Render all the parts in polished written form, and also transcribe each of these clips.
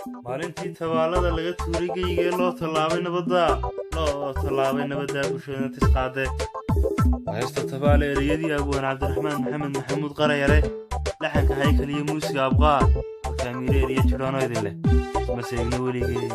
maalintii tawaalada laga tuuray geygee loo tallaabay nabadda bulshadana tisqaade heesta tabaale ereyadii abwaan cabdiraxmaan maxamed maxamuud qarayare laxanka haykal iyo muusiga abqaa halkaamiire eriya jidhoano idin leh isma seegno weligee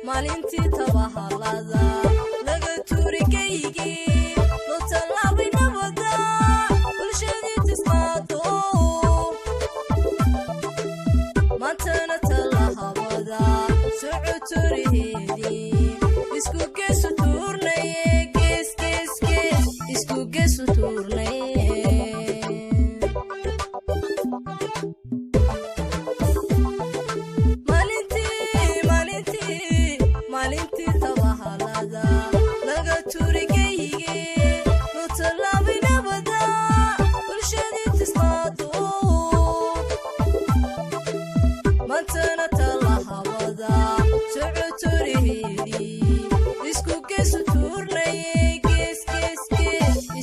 maalintii tabahalada laga tuuray geygii loo tallaabay nabadda bulshadii tisqaado maantana tallahabada socotoriheedii isku geesu tuurnaye isku geesu tuurnaye maalintii tabahalada laga tuuray geygii loo tallaabay nabadda bulshadii tisqaado maantana tallahabada socotoriheedii isku geesu tuurnaye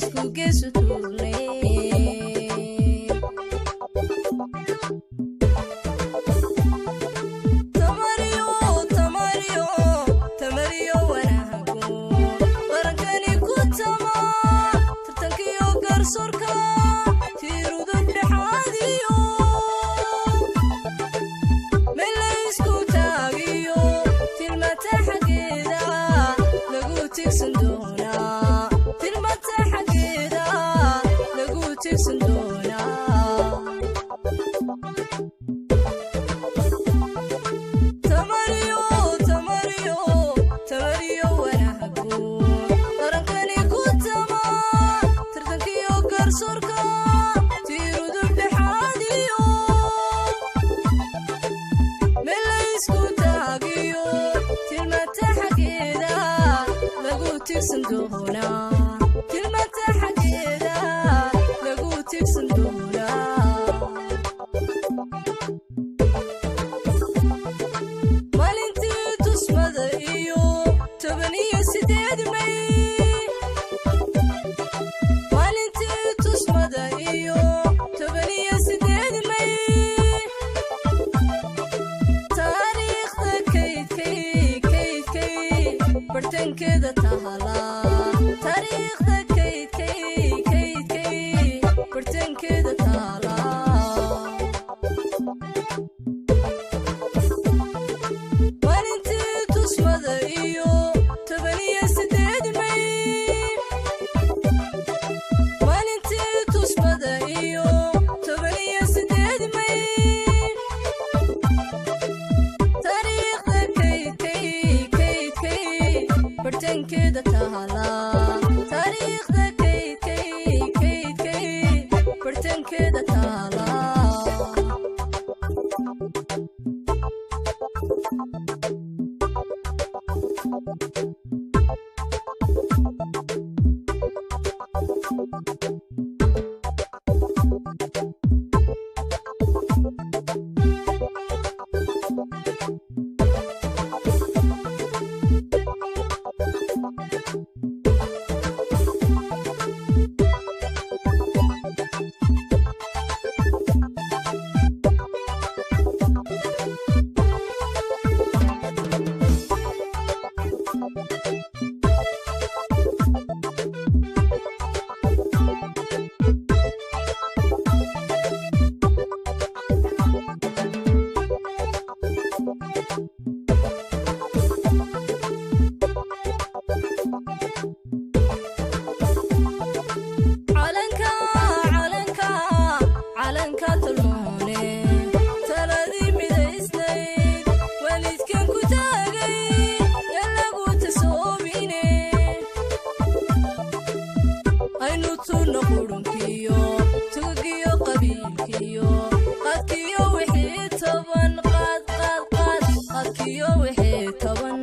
isku geesu tuurnaye maalintii tusmada iyo 18 May maalintii tusmada iyo 18 May taariikhda kaydkay bartankeeda tahala taariikhda kaydkay bartankeeda tahala maalintii tusmada iyo 18 May maalintii tusmada iyo 18 May taariikhda kaydkay bartankeeda tahala taariikhda kaydkay bartankeeda tahala turno qurunkiyo tugiyo qabiilkiyo qadkiyo wixii toban qadkiyo wixii toban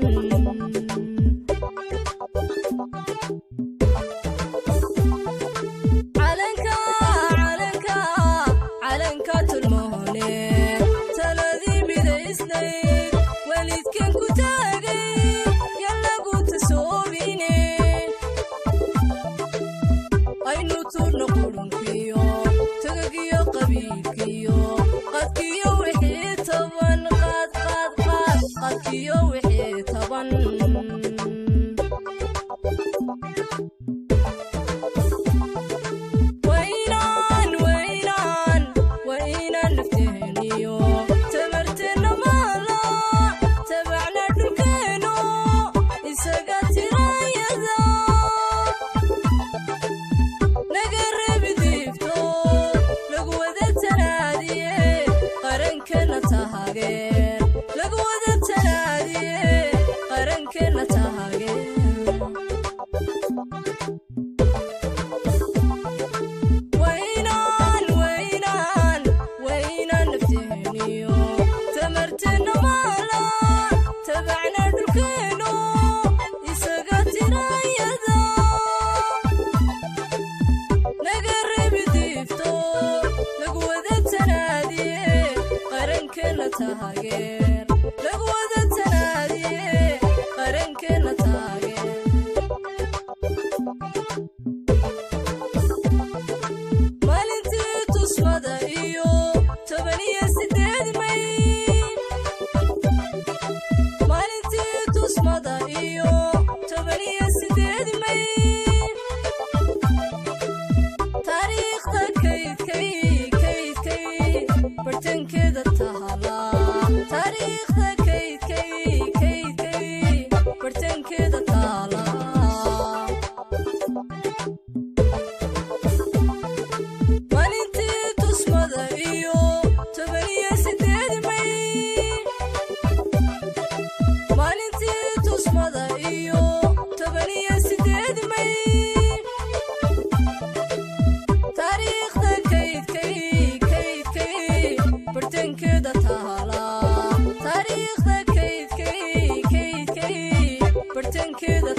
calanka turmoone taladii midaysnayd waalidkan ku taagay yalagu tasoobine aynu turno qurunkiyo tugiyo qabiilkiyo qadkiyo wixii toban qadkiyo wixii toban taariikhda kaydkay bartankeeda